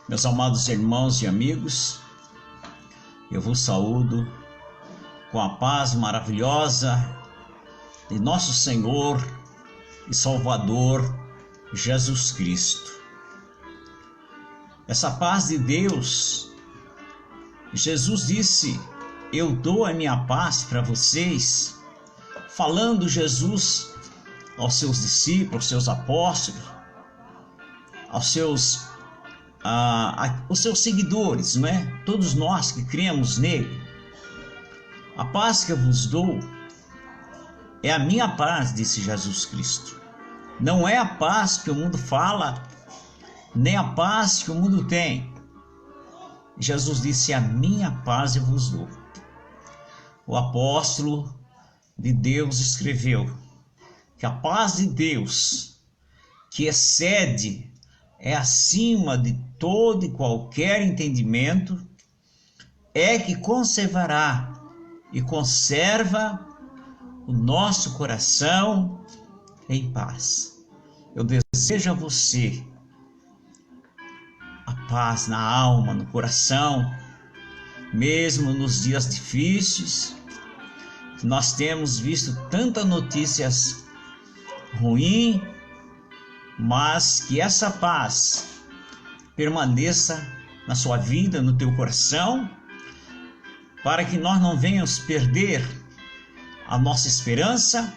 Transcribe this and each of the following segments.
Meus amados irmãos e amigos, eu vos saúdo com a paz maravilhosa de nosso Senhor e Salvador Jesus Cristo. Essa paz de Deus, Jesus disse: eu dou a minha paz para vocês, falando Jesus aos seus discípulos, aos seus apóstolos, aos seus seguidores, não é? Todos nós que cremos nele. A paz que eu vos dou é a minha paz, disse Jesus Cristo. Não é a paz que o mundo fala, nem a paz que o mundo tem. Jesus disse: a minha paz eu vos dou. O apóstolo de Deus escreveu que a paz de Deus, que excede, é acima de todo e qualquer entendimento, é que conservará e conserva o nosso coração em paz. Eu desejo a você a paz na alma, no coração, mesmo nos dias difíceis. Nós temos visto tantas notícias ruins, mas que essa paz permaneça na sua vida, no teu coração, para que nós não venhamos perder a nossa esperança,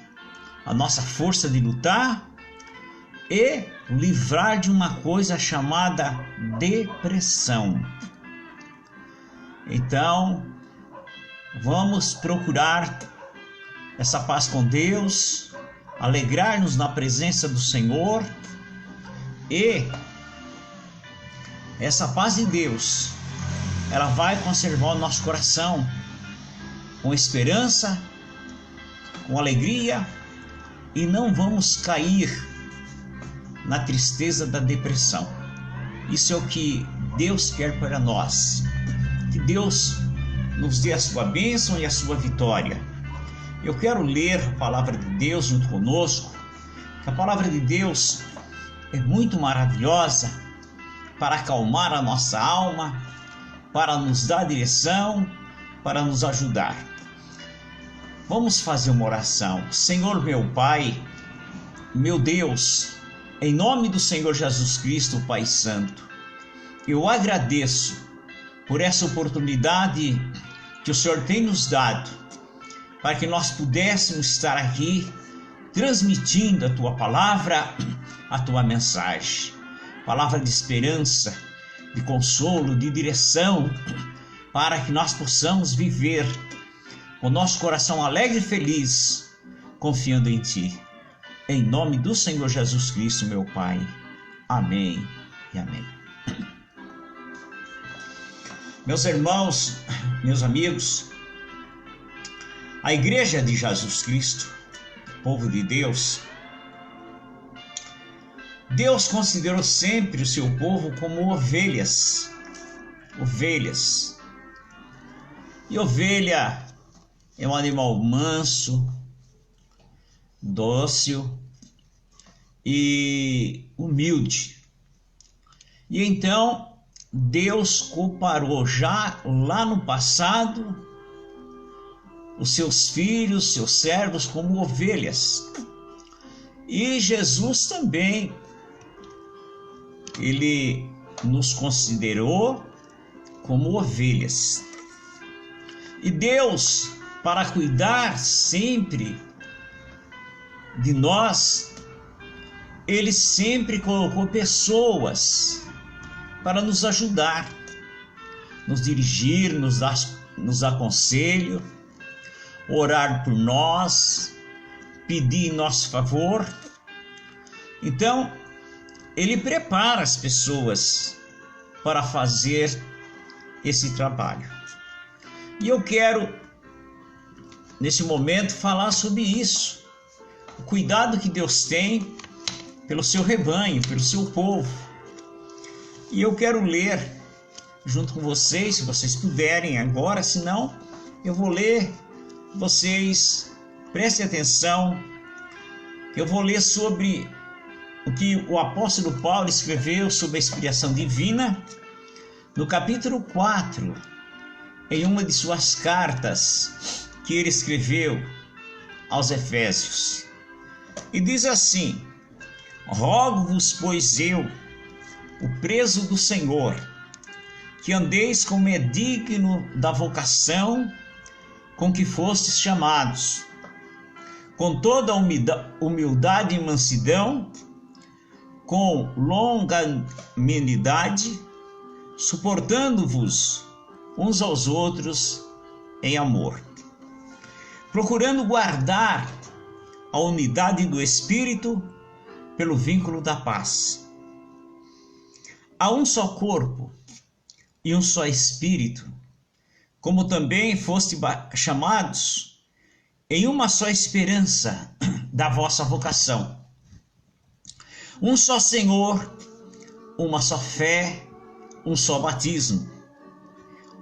a nossa força de lutar e livrar de uma coisa chamada depressão. Então, vamos procurar essa paz com Deus, alegrar-nos na presença do Senhor, e essa paz de Deus, ela vai conservar o nosso coração com esperança, com alegria, e não vamos cair na tristeza da depressão. Isso é o que Deus quer para nós. Que Deus nos dê a sua bênção e a sua vitória. Eu quero ler a palavra de Deus junto conosco, que a palavra de Deus é muito maravilhosa para acalmar a nossa alma, para nos dar direção, para nos ajudar. Vamos fazer uma oração. Senhor meu Pai, meu Deus, em nome do Senhor Jesus Cristo, Pai Santo, eu agradeço por essa oportunidade que o Senhor tem nos dado, para que nós pudéssemos estar aqui transmitindo a Tua palavra, a Tua mensagem. Palavra de esperança, de consolo, de direção, para que nós possamos viver com nosso coração alegre e feliz, confiando em Ti. Em nome do Senhor Jesus Cristo, meu Pai. Amém e amém. Meus irmãos, meus amigos, a Igreja de Jesus Cristo, povo de Deus, Deus considerou sempre o seu povo como ovelhas. E ovelha é um animal manso, dócil e humilde. E então Deus comparou já lá no passado os seus filhos, seus servos como ovelhas. E Jesus também, ele nos considerou como ovelhas. E Deus, para cuidar sempre de nós, ele sempre colocou pessoas para nos ajudar, nos dirigir, nos dar conselho, orar por nós, pedir em nosso favor. Então, ele prepara as pessoas para fazer esse trabalho. E eu quero, nesse momento, falar sobre isso. O cuidado que Deus tem pelo seu rebanho, pelo seu povo. E eu quero ler junto com vocês, se vocês puderem agora, senão eu vou ler. Vocês prestem atenção, eu vou ler sobre o que o apóstolo Paulo escreveu sobre a inspiração divina no capítulo 4, em uma de suas cartas que ele escreveu aos Efésios. E diz assim: rogo-vos, pois eu, o preso do Senhor, que andeis como é digno da vocação com que fostes chamados, com toda humildade e mansidão, com longanimidade, suportando-vos uns aos outros em amor, procurando guardar a unidade do Espírito pelo vínculo da paz. Há um só corpo e um só Espírito, como também foste chamados em uma só esperança da vossa vocação. Um só Senhor, uma só fé, um só batismo.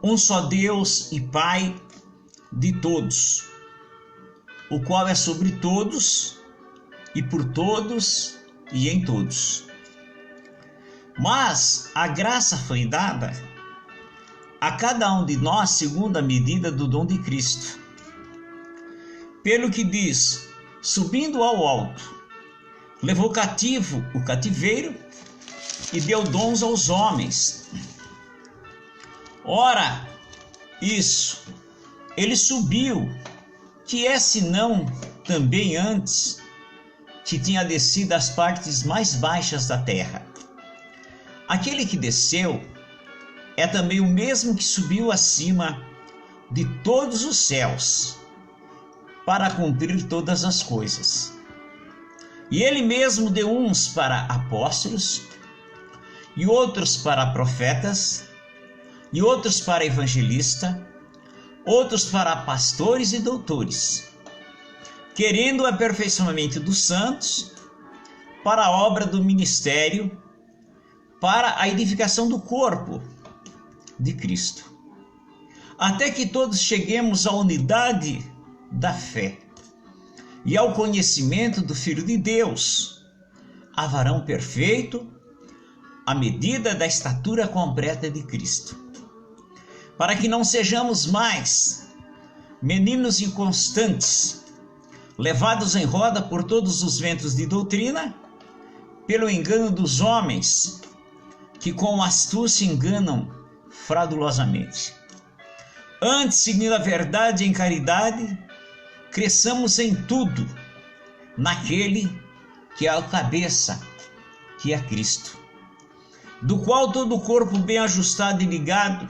Um só Deus e Pai de todos, o qual é sobre todos e por todos e em todos. Mas a graça foi dada a cada um de nós segundo a medida do dom de Cristo. Pelo que diz: subindo ao alto, levou cativo o cativeiro e deu dons aos homens. Ora, isso, ele subiu, que é senão também antes que tinha descido às partes mais baixas da terra. Aquele que desceu é também o mesmo que subiu acima de todos os céus, para cumprir todas as coisas. E ele mesmo deu uns para apóstolos, e outros para profetas, e outros para evangelistas, outros para pastores e doutores, querendo o aperfeiçoamento dos santos, para a obra do ministério, para a edificação do corpo de Cristo, até que todos cheguemos à unidade da fé e ao conhecimento do Filho de Deus, a varão perfeito, à medida da estatura completa de Cristo, para que não sejamos mais meninos inconstantes, levados em roda por todos os ventos de doutrina, pelo engano dos homens, que com astúcia enganam fraudulosamente. Antes, seguindo a verdade em caridade, cresçamos em tudo naquele que é a cabeça, que é Cristo, do qual todo o corpo bem ajustado e ligado,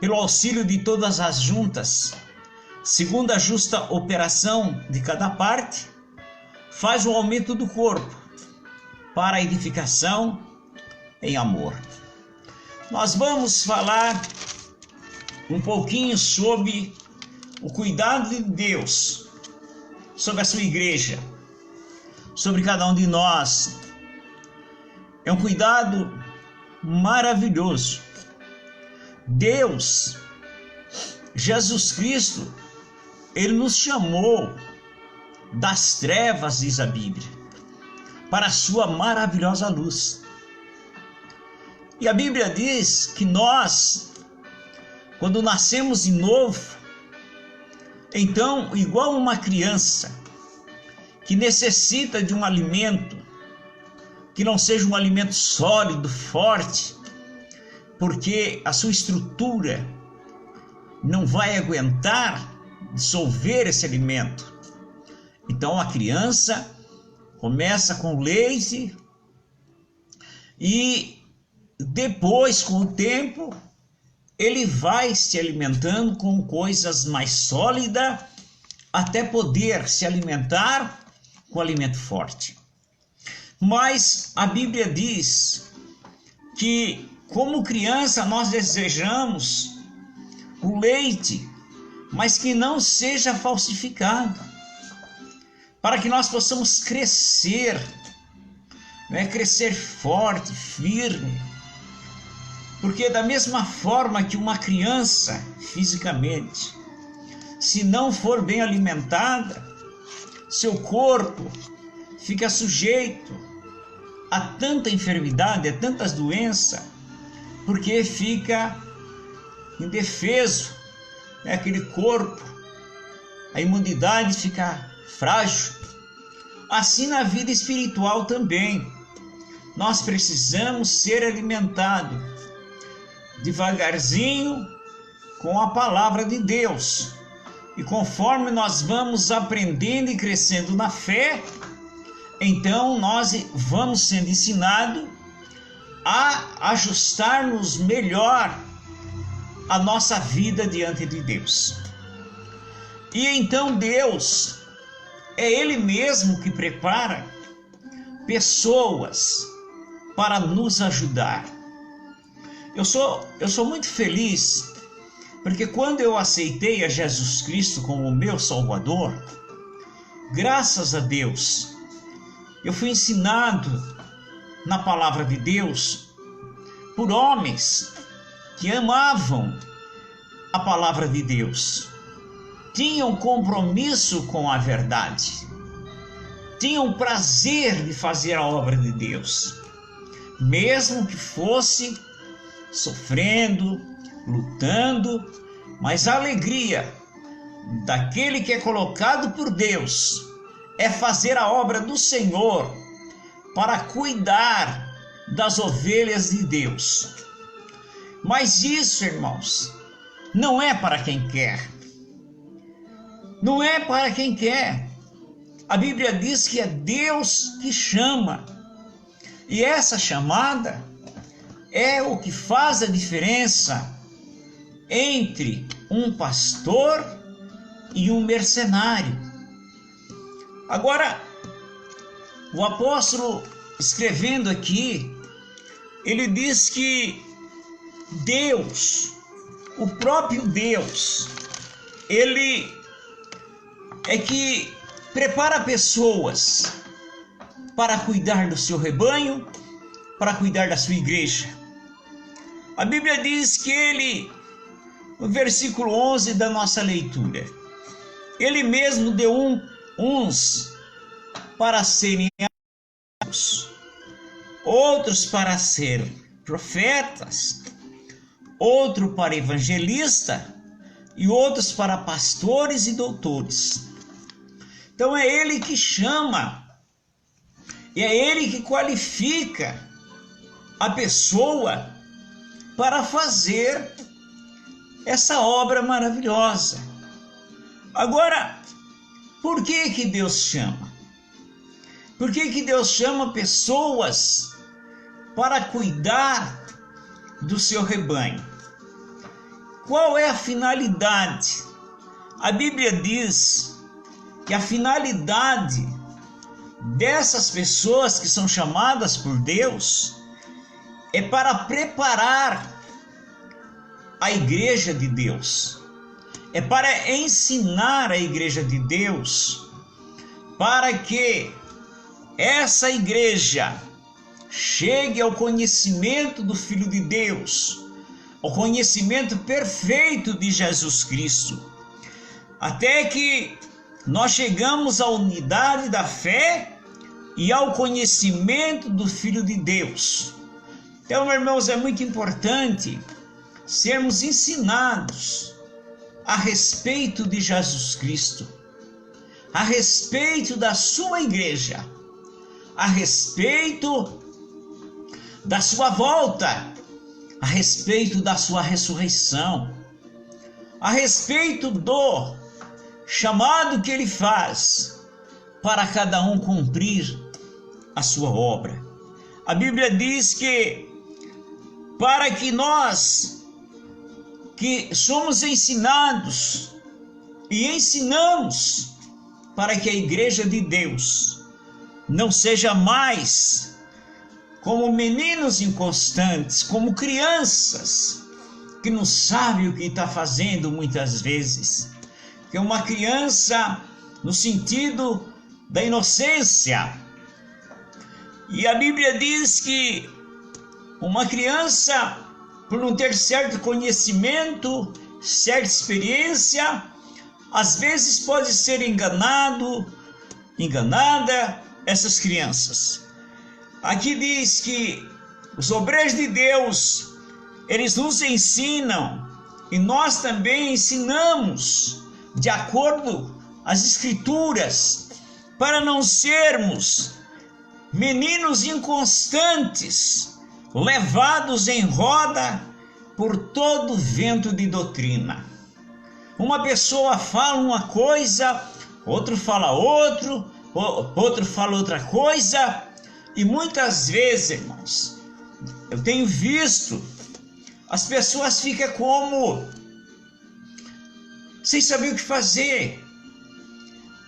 pelo auxílio de todas as juntas, segundo a justa operação de cada parte, faz o aumento do corpo para a edificação em amor. Nós vamos falar um pouquinho sobre o cuidado de Deus, sobre a sua igreja, sobre cada um de nós. É um cuidado maravilhoso. Deus, Jesus Cristo, Ele nos chamou das trevas, diz a Bíblia, para a sua maravilhosa luz. E a Bíblia diz que nós, quando nascemos de novo, então, igual uma criança que necessita de um alimento, que não seja um alimento sólido, forte, porque a sua estrutura não vai aguentar dissolver esse alimento. Então a criança começa com leite e depois, com o tempo, ele vai se alimentando com coisas mais sólidas até poder se alimentar com alimento forte. Mas a Bíblia diz que, como criança, nós desejamos o leite, mas que não seja falsificado, para que nós possamos crescer, crescer forte, firme. Porque da mesma forma que uma criança, fisicamente, se não for bem alimentada, seu corpo fica sujeito a tanta enfermidade, a tantas doenças, porque fica indefeso, né? Aquele corpo, a imunidade fica frágil. Assim na vida espiritual também, nós precisamos ser alimentados devagarzinho com a palavra de Deus. E conforme nós vamos aprendendo e crescendo na fé, então nós vamos sendo ensinados a ajustar-nos melhor a nossa vida diante de Deus. E então Deus, é Ele mesmo que prepara pessoas para nos ajudar. Eu sou muito feliz, porque quando eu aceitei a Jesus Cristo como meu Salvador, graças a Deus, eu fui ensinado na palavra de Deus por homens que amavam a palavra de Deus, tinham compromisso com a verdade, tinham prazer de fazer a obra de Deus, mesmo que fosse sofrendo, lutando, mas a alegria daquele que é colocado por Deus é fazer a obra do Senhor para cuidar das ovelhas de Deus. Mas isso, irmãos, não é para quem quer. Não é para quem quer. A Bíblia diz que é Deus que chama. E essa chamada é o que faz a diferença entre um pastor e um mercenário. Agora, o apóstolo, escrevendo aqui, ele diz que Deus, o próprio Deus, ele é que prepara pessoas para cuidar do seu rebanho, para cuidar da sua igreja. A Bíblia diz que ele, no versículo 11 da nossa leitura, ele mesmo deu uns para serem apóstolos, outros para ser profetas, outro para evangelista e outros para pastores e doutores. Então é ele que chama, e é ele que qualifica a pessoa para fazer essa obra maravilhosa. Agora, por que Deus chama? Por que Deus chama pessoas para cuidar do seu rebanho? Qual é a finalidade? A Bíblia diz que a finalidade dessas pessoas que são chamadas por Deus é para preparar a igreja de Deus, é para ensinar a igreja de Deus, para que essa igreja chegue ao conhecimento do Filho de Deus, ao conhecimento perfeito de Jesus Cristo, até que nós chegamos à unidade da fé e ao conhecimento do Filho de Deus. Então, meus irmãos, é muito importante sermos ensinados a respeito de Jesus Cristo, a respeito da sua igreja, a respeito da sua volta, a respeito da sua ressurreição, a respeito do chamado que ele faz para cada um cumprir a sua obra. A Bíblia diz que para que nós que somos ensinados e ensinamos para que a igreja de Deus não seja mais como meninos inconstantes, como crianças que não sabem o que está fazendo muitas vezes, que é uma criança no sentido da inocência. E a Bíblia diz que uma criança, por não ter certo conhecimento, certa experiência, às vezes pode ser enganada essas crianças. Aqui diz que os obreiros de Deus eles nos ensinam e nós também ensinamos de acordo às Escrituras, para não sermos meninos inconstantes, levados em roda por todo vento de doutrina. Uma pessoa fala uma coisa, outro fala outro fala outra coisa, e muitas vezes, irmãos, eu tenho visto, as pessoas ficam como sem saber o que fazer.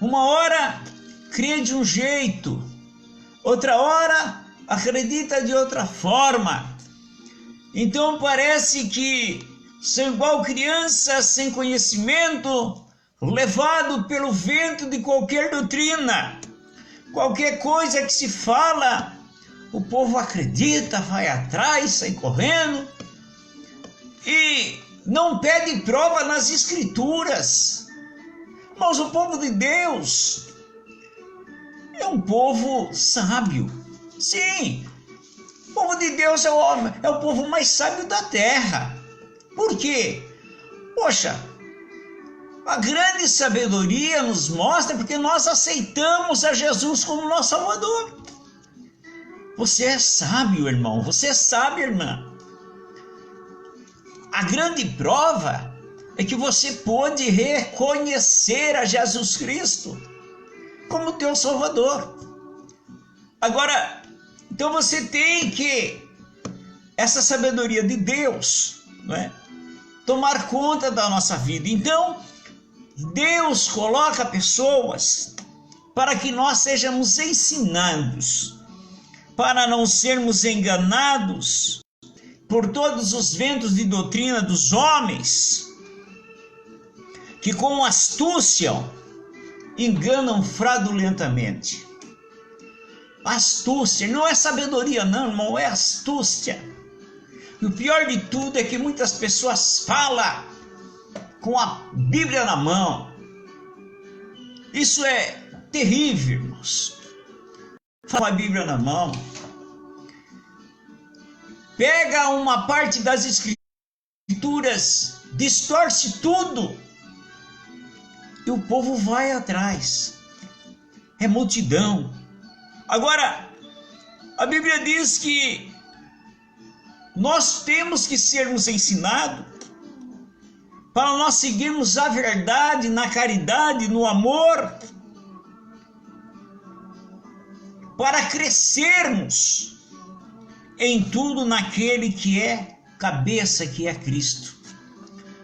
Uma hora crê de um jeito, outra hora acredita de outra forma. Então parece que são igual crianças sem conhecimento, levado pelo vento de qualquer doutrina. Qualquer coisa que se fala, o povo acredita, vai atrás, sai correndo e não pede prova nas Escrituras. Mas o povo de Deus é um povo sábio. Sim, o povo de Deus é o povo mais sábio da terra. Por quê? Poxa, a grande sabedoria nos mostra porque nós aceitamos a Jesus como nosso Salvador. Você é sábio, irmão. Você é sábia, irmã. A grande prova é que você pode reconhecer a Jesus Cristo como teu Salvador. Agora, então você tem que, essa sabedoria de Deus, não é? Tomar conta da nossa vida. Então, Deus coloca pessoas para que nós sejamos ensinados, para não sermos enganados por todos os ventos de doutrina dos homens, que com astúcia enganam fraudulentamente. Astúcia, não é sabedoria não, irmão, é astúcia. E o pior de tudo é que muitas pessoas falam com a Bíblia na mão. Isso é terrível, irmãos. Fala com a Bíblia na mão. Pega uma parte das Escrituras, distorce tudo, e o povo vai atrás. É multidão. Agora, a Bíblia diz que nós temos que sermos ensinados para nós seguirmos a verdade na caridade, no amor, para crescermos em tudo naquele que é cabeça, que é Cristo.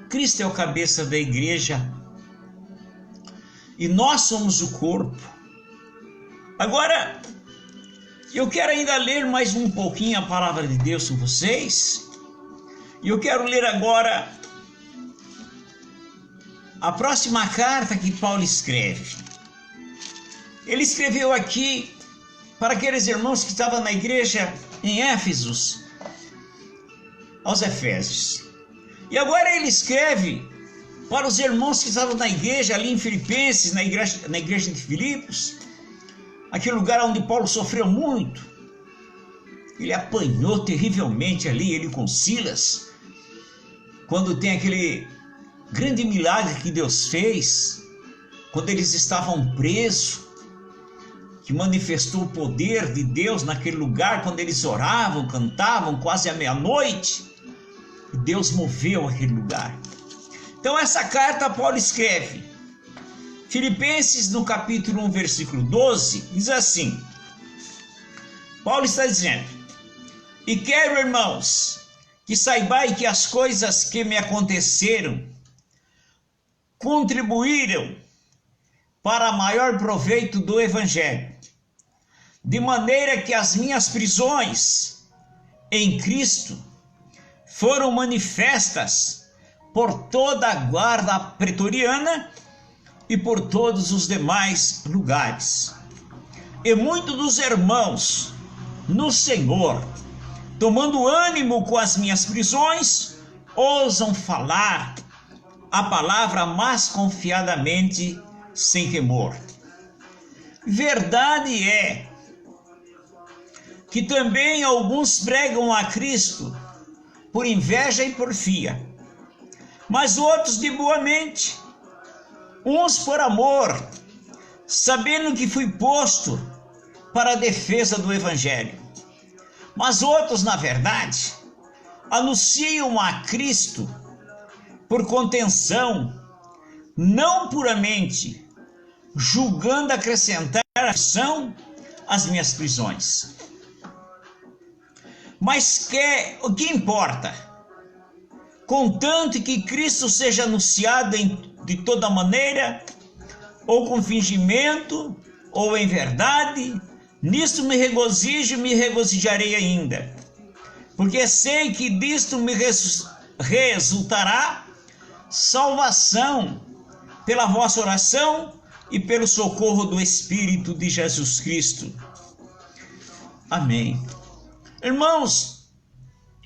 Cristo é o cabeça da igreja e nós somos o corpo. Agora, eu quero ainda ler mais um pouquinho a palavra de Deus com vocês. E eu quero ler agora a próxima carta que Paulo escreve. Ele escreveu aqui para aqueles irmãos que estavam na igreja em Éfeso, aos Efésios. E agora ele escreve para os irmãos que estavam na igreja ali em Filipenses, na igreja de Filipos, aquele lugar onde Paulo sofreu muito. Ele apanhou terrivelmente ali, ele com Silas, quando tem aquele grande milagre que Deus fez, quando eles estavam presos, que manifestou o poder de Deus naquele lugar, quando eles oravam, cantavam quase à meia-noite, Deus moveu aquele lugar. Então essa carta Paulo escreve, Filipenses no capítulo 1, versículo 12, diz assim, Paulo está dizendo, e quero, irmãos, que saibais que as coisas que me aconteceram contribuíram para maior proveito do Evangelho, de maneira que as minhas prisões em Cristo foram manifestas por toda a guarda pretoriana e por todos os demais lugares. E muitos dos irmãos no Senhor, tomando ânimo com as minhas prisões, ousam falar a palavra mais confiadamente, sem temor. Verdade é que também alguns pregam a Cristo por inveja e porfia, mas outros de boa mente, uns por amor, sabendo que fui posto para a defesa do Evangelho. Mas outros, na verdade, anunciam a Cristo por contenção, não puramente, julgando acrescentar aflição às minhas prisões. Mas o que importa? Contanto que Cristo seja anunciado de toda maneira, ou com fingimento, ou em verdade, nisto me regozijo e me regozijarei ainda, porque sei que disto me resultará salvação pela vossa oração e pelo socorro do Espírito de Jesus Cristo. Amém. Irmãos,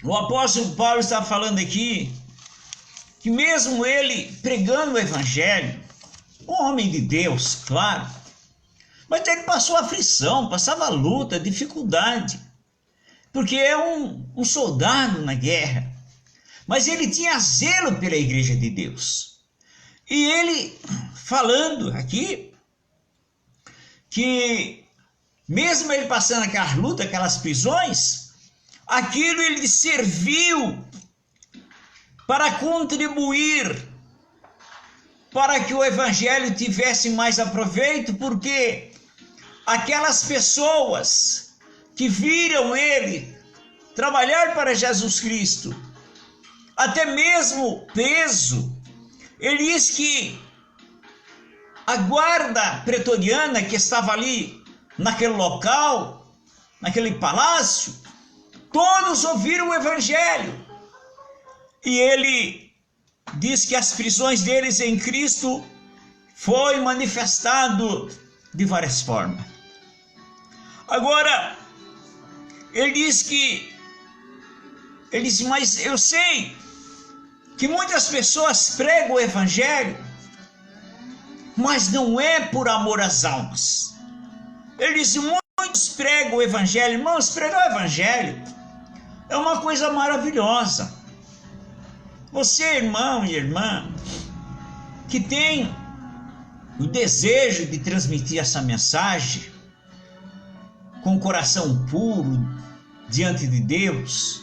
o apóstolo Paulo está falando aqui que mesmo ele pregando o Evangelho, um homem de Deus, claro, mas ele passou aflição, passava luta, dificuldade, porque é um soldado na guerra, mas ele tinha zelo pela igreja de Deus. E ele falando aqui que mesmo ele passando aquelas lutas, aquelas prisões, aquilo ele serviu para contribuir para que o Evangelho tivesse mais aproveito, porque aquelas pessoas que viram ele trabalhar para Jesus Cristo, até mesmo preso, ele diz que a guarda pretoriana que estava ali naquele local, naquele palácio, todos ouviram o Evangelho. E ele diz que as prisões deles em Cristo foi manifestado de várias formas. Agora, ele diz, mas eu sei que muitas pessoas pregam o Evangelho, mas não é por amor às almas. Ele diz, muitos pregam o Evangelho. Irmãos, pregar o Evangelho é uma coisa maravilhosa. Você, irmão e irmã, que tem o desejo de transmitir essa mensagem com o coração puro diante de Deus,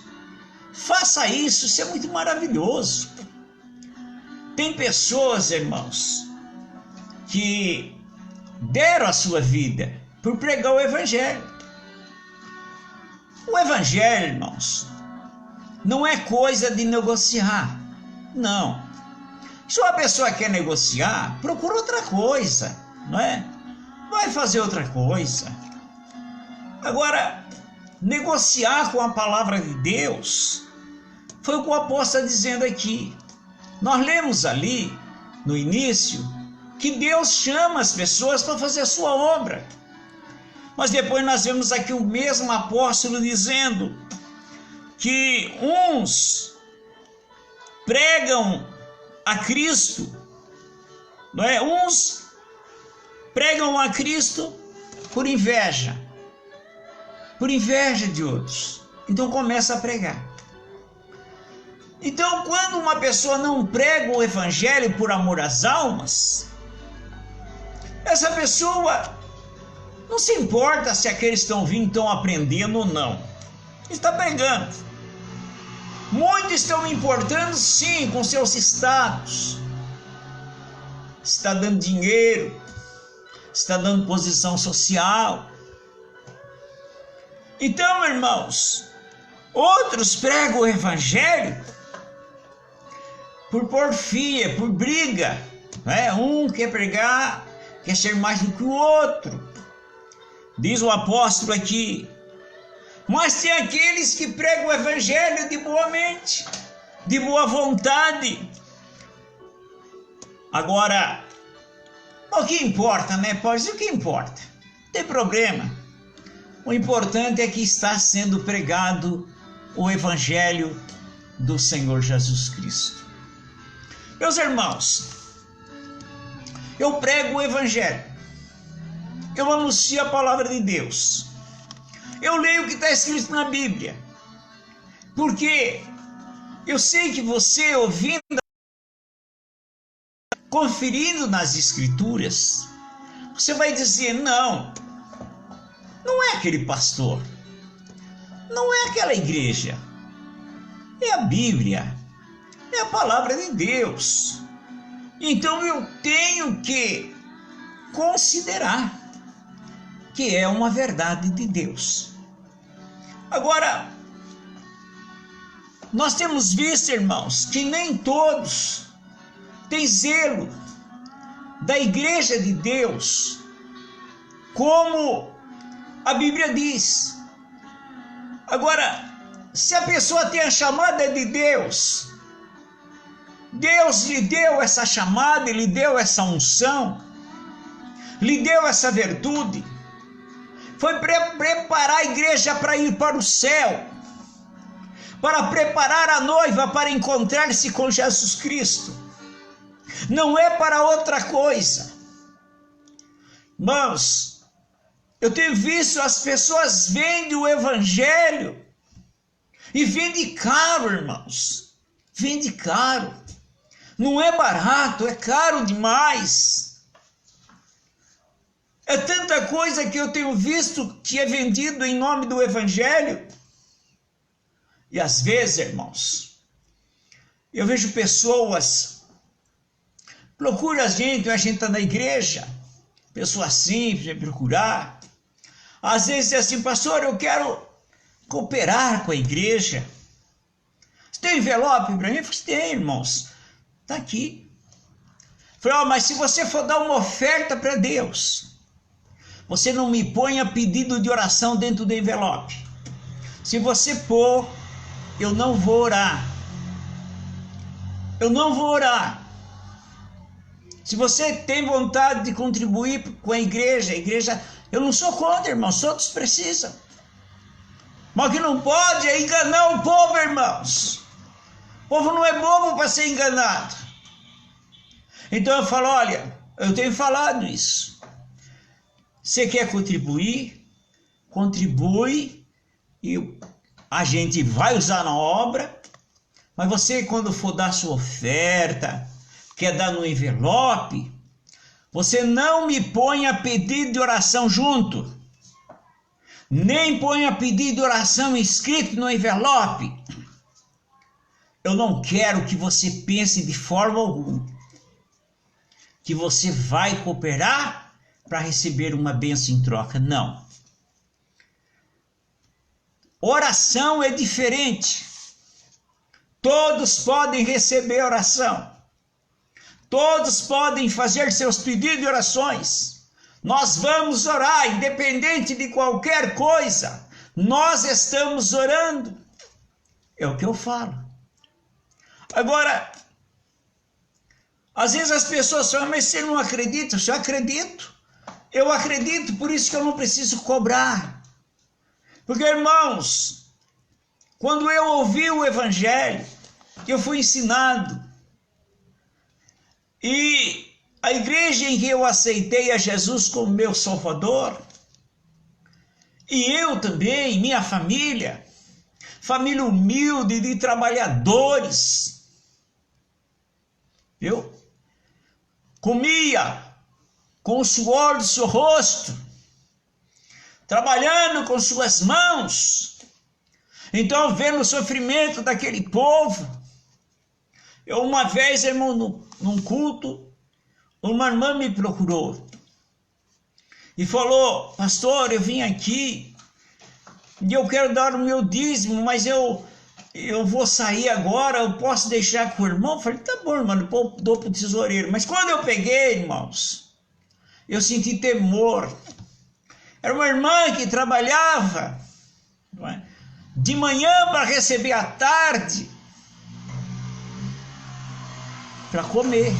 faça isso, isso é muito maravilhoso. Tem pessoas, irmãos, que deram a sua vida por pregar o Evangelho. O Evangelho, irmãos, não é coisa de negociar, não. Se uma pessoa quer negociar, procura outra coisa, não é? Vai fazer outra coisa. Agora, negociar com a palavra de Deus, foi o que o apóstolo está dizendo aqui. Nós lemos ali, no início, que Deus chama as pessoas para fazer a sua obra. Mas depois nós vemos aqui o mesmo apóstolo dizendo que uns pregam a Cristo, não é? Uns pregam a Cristo por inveja de outros. Então começa a pregar. Então, quando uma pessoa não prega o Evangelho por amor às almas, essa pessoa não se importa se aqueles que estão vindo estão aprendendo ou não. Está pregando. Muitos estão importando, sim, com seus status. Está dando dinheiro, está dando posição social. Então, irmãos, outros pregam o Evangelho por porfia, por briga, né? Um quer pregar, quer ser mais do que o outro. Diz o apóstolo aqui. Mas tem aqueles que pregam o Evangelho de boa mente, de boa vontade. Agora, o que importa, né? Pode ser o que importa. Não tem problema. O importante é que está sendo pregado o Evangelho do Senhor Jesus Cristo. Meus irmãos, eu prego o Evangelho. Eu anuncio a palavra de Deus. Eu leio o que está escrito na Bíblia. Porque Eu sei que você, ouvindo, conferindo nas Escrituras, você vai dizer: não, não é aquele pastor, não é aquela igreja, é a Bíblia, é a palavra de Deus. Então eu tenho que considerar que é uma verdade de Deus. Agora, nós temos visto, irmãos, que nem todos têm zelo da igreja de Deus, como a Bíblia diz. Agora, se a pessoa tem a chamada de Deus, Deus lhe deu essa chamada, lhe deu essa unção, lhe deu essa virtude, foi preparar a igreja para ir para o céu, para preparar a noiva para encontrar-se com Jesus Cristo. Não é para outra coisa. Irmãos, eu tenho visto as pessoas vendem o evangelho e vende caro, irmãos. Vende caro. Não é barato, é caro demais. É tanta coisa que eu tenho visto que é vendido em nome do evangelho. E às vezes, irmãos, eu vejo pessoas, procura a gente está na igreja, pessoa simples, vem procurar. Às vezes é assim: pastor, eu quero cooperar com a igreja. Você tem envelope para mim? Eu falei: tem, irmãos, está aqui. Eu falei: mas se você for dar uma oferta para Deus, você não me ponha pedido de oração dentro do envelope. Se você pôr, eu não vou orar. Eu não vou orar. Se você tem vontade de contribuir com a igreja, eu não sou contra, irmãos, todos precisam. Mas o que não pode é enganar o povo, irmãos. O povo não é bobo para ser enganado. Então eu falo: olha, eu tenho falado isso. Você quer contribuir? Contribui e a gente vai usar na obra. Mas você, quando for dar sua oferta, quer dar no envelope, você não me ponha pedido de oração junto. Nem ponha pedido de oração escrito no envelope. Eu não quero que você pense de forma alguma que você vai cooperar para receber uma bênção em troca. Não. Oração é diferente. Todos podem receber oração. Todos podem fazer seus pedidos de orações. Nós vamos orar, independente de qualquer coisa. Nós estamos orando. É o que eu falo. Agora, às vezes as pessoas falam: mas você não acredita? Eu acredito. Eu acredito, por isso que eu não preciso cobrar. Porque, irmãos, quando eu ouvi o evangelho, eu fui ensinado. E a igreja em que eu aceitei a Jesus como meu Salvador, e eu também, minha família humilde de trabalhadores, viu? Comia com o suor do seu rosto, trabalhando com suas mãos. Então, vendo o sofrimento daquele povo, eu uma vez, irmão, num culto, uma irmã me procurou e falou: pastor, eu vim aqui e eu quero dar o meu dízimo, mas eu vou sair agora, eu posso deixar com o irmão? Eu falei: tá bom, irmão, eu dou para o tesoureiro. Mas quando eu peguei, irmãos, eu senti temor. Era uma irmã que trabalhava de manhã para receber à tarde para comer.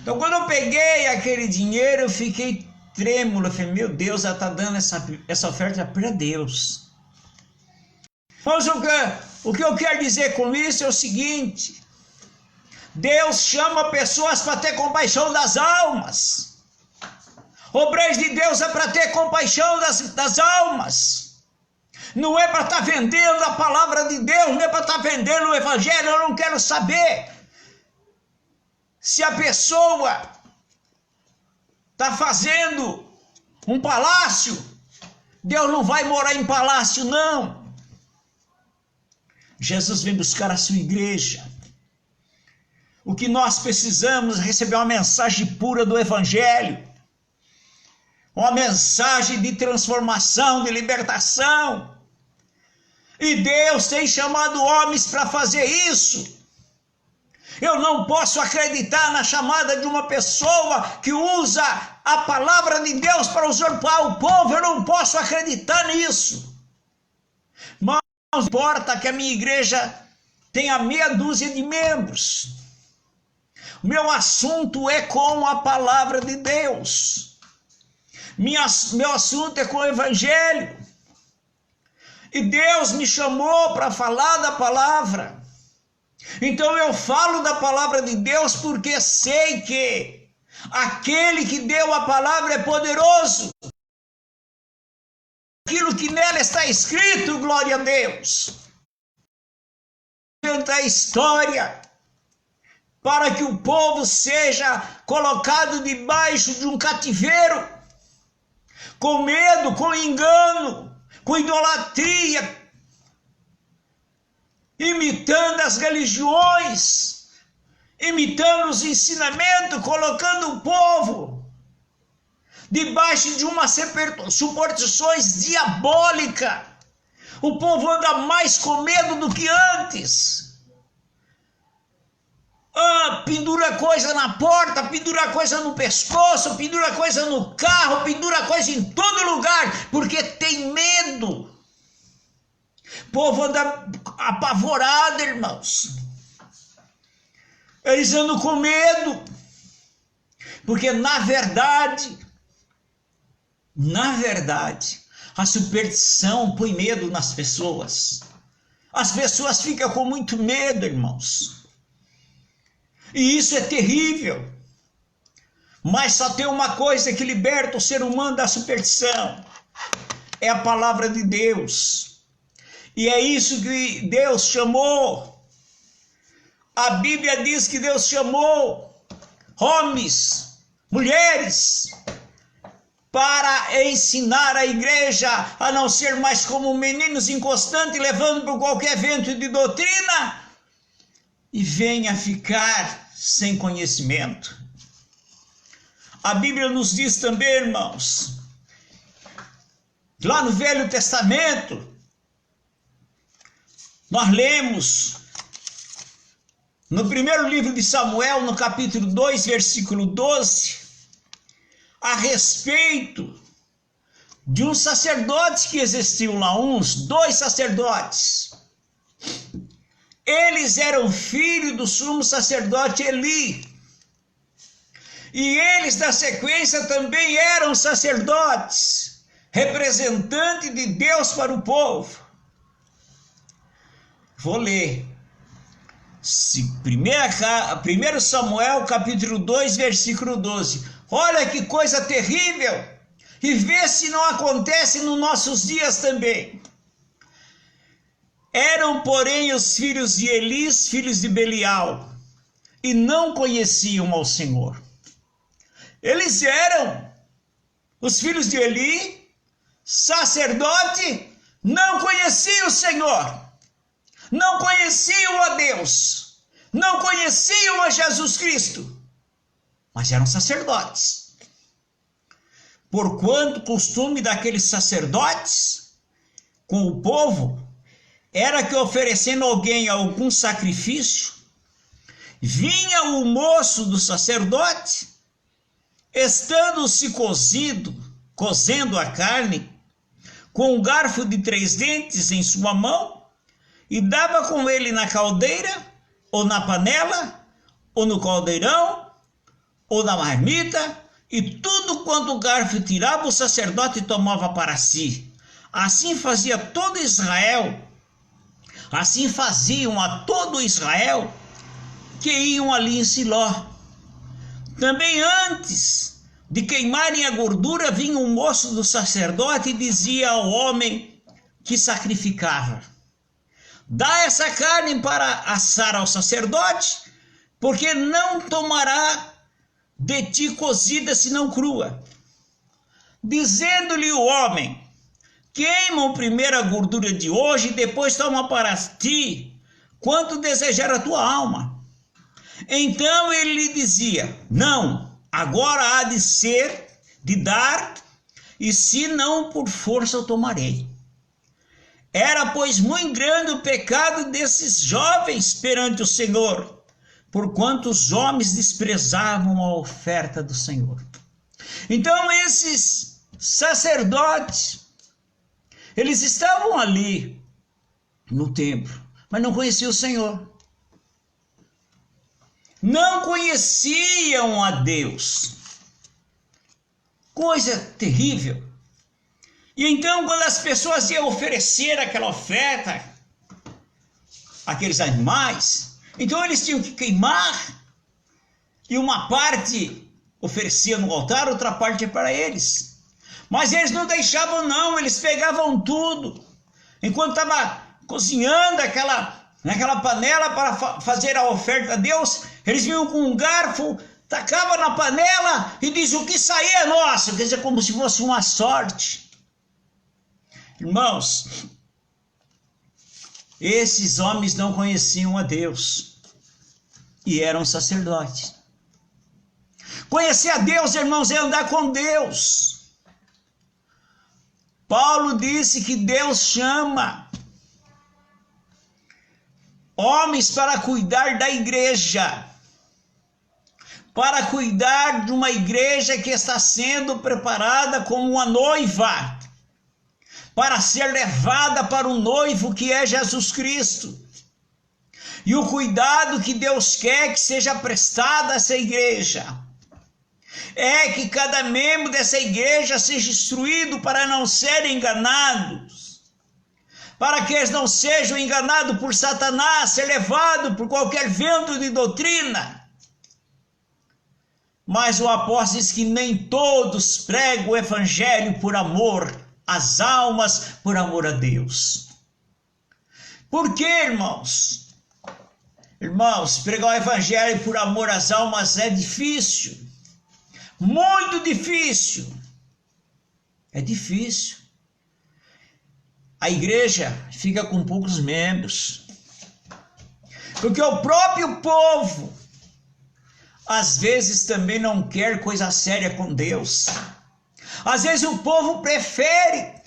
Então, quando eu peguei aquele dinheiro, eu fiquei trêmulo. Eu falei: meu Deus, ela está dando essa oferta para Deus. Mas o que eu quero dizer com isso é o seguinte: Deus chama pessoas para ter compaixão das almas. Obreiros de Deus é para ter compaixão das almas. Não é para estar vendendo a palavra de Deus, não é para estar vendendo o evangelho. Eu não quero saber se a pessoa está fazendo um palácio. Deus não vai morar em palácio, não. Jesus vem buscar a sua igreja. O que nós precisamos é receber uma mensagem pura do evangelho, uma mensagem de transformação, de libertação. E Deus tem chamado homens para fazer isso. Eu não posso acreditar na chamada de uma pessoa que usa a palavra de Deus para usurpar o povo. Eu não posso acreditar nisso. Mas não importa que a minha igreja tenha meia dúzia de membros. O meu assunto é com a palavra de Deus. Meu assunto é com o evangelho. E Deus me chamou para falar da palavra. Então eu falo da palavra de Deus porque sei que aquele que deu a palavra é poderoso. Aquilo que nela está escrito, glória a Deus. Canta a história para que o povo seja colocado debaixo de um cativeiro, com medo, com engano, com idolatria, imitando as religiões, imitando os ensinamentos, colocando o povo debaixo de uma superstições diabólica. O povo anda mais com medo do que antes. Pendura coisa na porta, pendura coisa no pescoço, pendura coisa no carro, pendura coisa em todo lugar, porque tem medo. O povo anda apavorado, irmãos. Eles andam com medo, porque na verdade, a superstição põe medo nas pessoas. As pessoas ficam com muito medo, irmãos. E isso é terrível. Mas só tem uma coisa que liberta o ser humano da superstição. É a palavra de Deus. E é isso que Deus chamou. A Bíblia diz que Deus chamou homens, mulheres, para ensinar a igreja a não ser mais como meninos inconstantes, levando por qualquer vento de doutrina, e venha ficar sem conhecimento. A Bíblia nos diz também, irmãos, lá no Velho Testamento, nós lemos no primeiro livro de Samuel, no capítulo 2, versículo 12, a respeito de um sacerdote que existiu lá, dois sacerdotes. Eles eram filhos do sumo sacerdote Eli. E eles, na sequência, também eram sacerdotes, representantes de Deus para o povo. Vou ler. 1 Samuel, capítulo 2, versículo 12. Olha que coisa terrível. E vê se não acontece nos nossos dias também. Eram, porém, os filhos de Eli, filhos de Belial, e não conheciam ao Senhor. Eles eram os filhos de Eli, sacerdote, não conheciam o Senhor, não conheciam a Deus, não conheciam a Jesus Cristo, mas eram sacerdotes. Porquanto o costume daqueles sacerdotes com o povo era que, oferecendo alguém algum sacrifício, vinha o moço do sacerdote, estando-se cozendo a carne, com um garfo de 3 dentes em sua mão, e dava com ele na caldeira, ou na panela, ou no caldeirão, ou na marmita, e tudo quanto o garfo tirava, o sacerdote tomava para si. Assim fazia todo Israel. Assim faziam a todo Israel que iam ali em Siló. Também antes de queimarem a gordura, vinha um moço do sacerdote e dizia ao homem que sacrificava: dá essa carne para assar ao sacerdote, porque não tomará de ti cozida senão crua. Dizendo-lhe o homem: queima primeiro a gordura de hoje e depois toma para ti quanto desejar a tua alma. Então ele lhe dizia: não, agora há de ser de dar, e se não, por força eu tomarei. Era, pois, muito grande o pecado desses jovens perante o Senhor, porquanto os homens desprezavam a oferta do Senhor. Então esses sacerdotes, eles estavam ali no templo, mas não conheciam o Senhor. Não conheciam a Deus. Coisa terrível. E então, quando as pessoas iam oferecer aquela oferta, aqueles animais, então eles tinham que queimar, e uma parte oferecia no altar, outra parte para eles. Mas eles não deixavam não, eles pegavam tudo. Enquanto estava cozinhando naquela panela para fazer a oferta a Deus, eles vinham com um garfo, tacavam na panela e diz: o que sair é nosso. Quer dizer, como se fosse uma sorte. Irmãos, esses homens não conheciam a Deus e eram sacerdotes. Conhecer a Deus, irmãos, é andar com Deus. Paulo disse que Deus chama homens para cuidar da igreja, para cuidar de uma igreja que está sendo preparada como uma noiva, para ser levada para o noivo que é Jesus Cristo. E o cuidado que Deus quer que seja prestado a essa igreja é que cada membro dessa igreja seja instruído para não serem enganados, para que eles não sejam enganados por Satanás, ser levados por qualquer vento de doutrina. Mas o apóstolo diz que nem todos pregam o evangelho por amor às almas, por amor a Deus. Por quê, irmãos? Irmãos, pregar o evangelho por amor às almas é difícil. Muito difícil. É difícil. A igreja fica com poucos membros. Porque o próprio povo, às vezes, também não quer coisa séria com Deus. Às vezes o povo prefere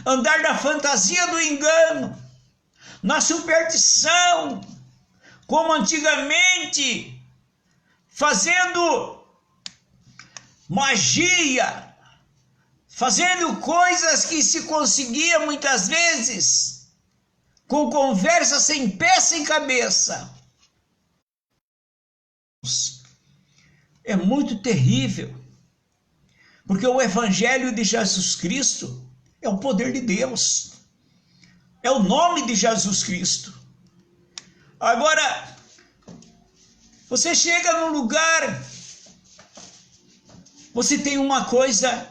andar na fantasia do engano, na superstição, como antigamente, fazendo magia, fazendo coisas que se conseguia muitas vezes com conversa sem pé, sem cabeça. É muito terrível, porque o evangelho de Jesus Cristo é o poder de Deus, é o nome de Jesus Cristo. Agora, você chega num lugar, você tem uma coisa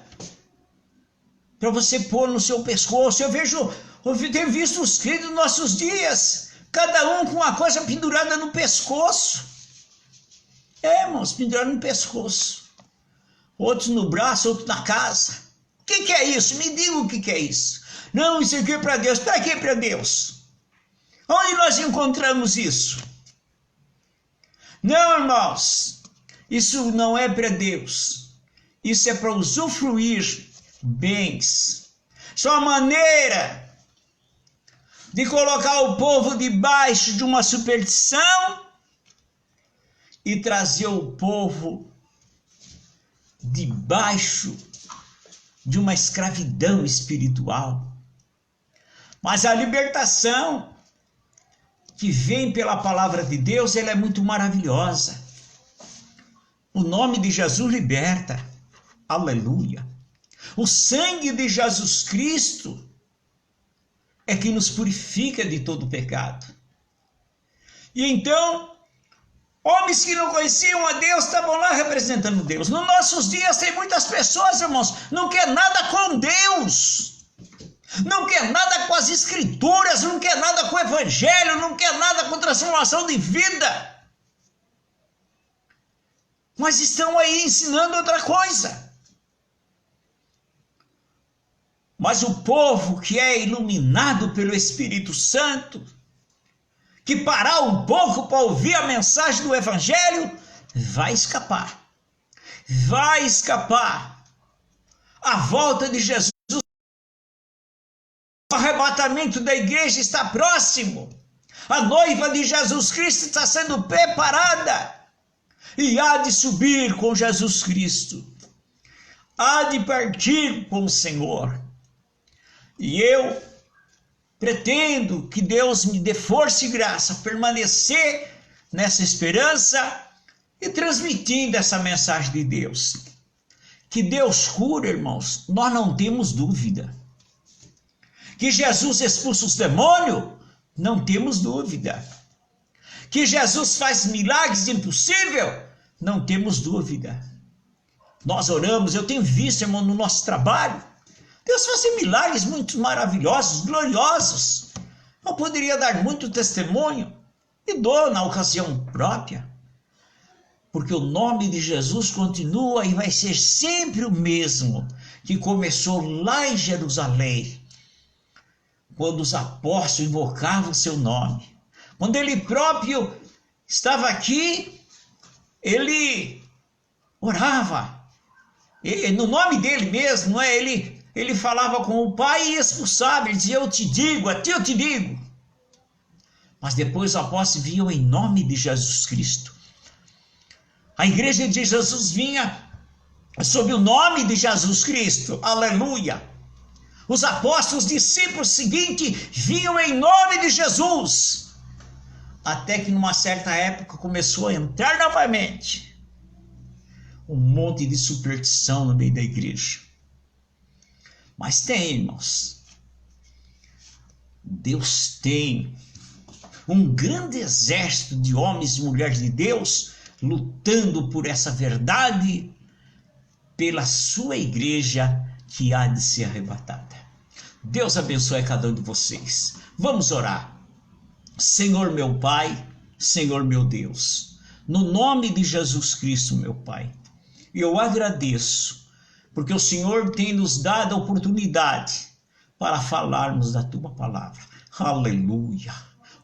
para você pôr no seu pescoço. Eu tenho visto os crentes dos nossos dias, cada um com uma coisa pendurada no pescoço. Irmãos, pendurado no pescoço. Outros no braço, outros na casa. O que é isso? Me diga o que é isso. Não, isso aqui é para Deus. Para que para Deus? Onde nós encontramos isso? Não, irmãos, isso não é para Deus. Isso é para usufruir bens. Isso é uma maneira de colocar o povo debaixo de uma superstição e trazer o povo debaixo de uma escravidão espiritual. Mas a libertação que vem pela palavra de Deus, ela é muito maravilhosa. O nome de Jesus liberta. Aleluia. O sangue de Jesus Cristo é que nos purifica de todo pecado. E então, homens que não conheciam a Deus estavam lá representando Deus. Nos nossos dias tem muitas pessoas, irmãos, não quer nada com Deus. não quer nada com as escrituras, não quer nada com o evangelho, não quer nada com transformação de vida. Mas estão aí ensinando outra coisa. Mas o povo que é iluminado pelo Espírito Santo, que parar um pouco para ouvir a mensagem do evangelho, vai escapar. Vai escapar. A volta de Jesus, o arrebatamento da igreja está próximo. A noiva de Jesus Cristo está sendo preparada. E há de subir com Jesus Cristo. Há de partir com o Senhor. E eu pretendo que Deus me dê força e graça, permanecer nessa esperança e transmitindo essa mensagem de Deus. Que Deus cura, irmãos, nós não temos dúvida. Que Jesus expulsa os demônios, não temos dúvida. Que Jesus faz milagres impossíveis, não temos dúvida. Nós oramos, eu tenho visto, irmão, no nosso trabalho, Deus faz milagres muito maravilhosos, gloriosos. Eu poderia dar muito testemunho, e dou na ocasião própria, porque o nome de Jesus continua e vai ser sempre o mesmo que começou lá em Jerusalém, quando os apóstolos invocavam o seu nome. Quando ele próprio estava aqui, ele orava, no nome dele mesmo, não é? Ele falava com o Pai e expulsava, ele dizia, eu te digo, a ti eu te digo. Mas depois os apóstolos vinham em nome de Jesus Cristo. A igreja de Jesus vinha sob o nome de Jesus Cristo, aleluia. Os apóstolos, os discípulos seguintes, vinham em nome de Jesus. Até que numa certa época começou a entrar novamente um monte de superstição no meio da igreja. Mas tem, irmãos, Deus tem um grande exército de homens e mulheres de Deus lutando por essa verdade, pela sua igreja que há de ser arrebatada. Deus abençoe cada um de vocês. Vamos orar. Senhor meu Pai, Senhor meu Deus, no nome de Jesus Cristo, meu Pai, eu agradeço, porque o Senhor tem nos dado a oportunidade para falarmos da Tua palavra. Aleluia!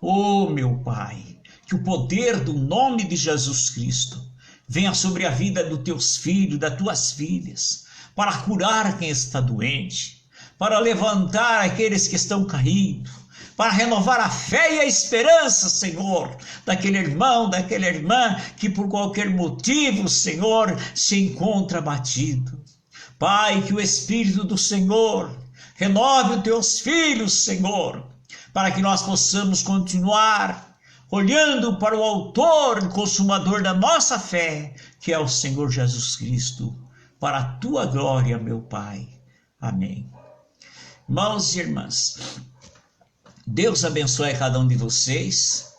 Oh, meu Pai, que o poder do nome de Jesus Cristo venha sobre a vida dos Teus filhos, das Tuas filhas, para curar quem está doente, para levantar aqueles que estão caídos, para renovar a fé e a esperança, Senhor, daquele irmão, daquela irmã que por qualquer motivo, Senhor, se encontra abatido. Pai, que o Espírito do Senhor renove os Teus filhos, Senhor, para que nós possamos continuar olhando para o autor e consumador da nossa fé, que é o Senhor Jesus Cristo, para a Tua glória, meu Pai. Amém. Irmãos e irmãs, Deus abençoe cada um de vocês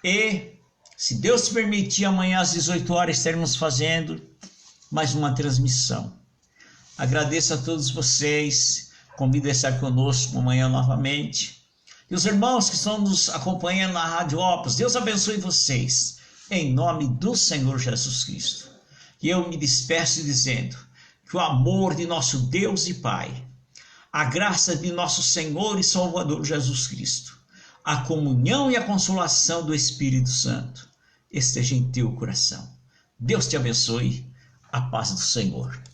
e, se Deus permitir, amanhã às 18 horas estaremos fazendo mais uma transmissão. Agradeço a todos vocês, convido a estar conosco amanhã novamente. E os irmãos que estão nos acompanhando na Rádio Opus, Deus abençoe vocês, em nome do Senhor Jesus Cristo. E eu me despeço dizendo que o amor de nosso Deus e Pai, a graça de nosso Senhor e Salvador Jesus Cristo, a comunhão e a consolação do Espírito Santo esteja em teu coração. Deus te abençoe, a paz do Senhor.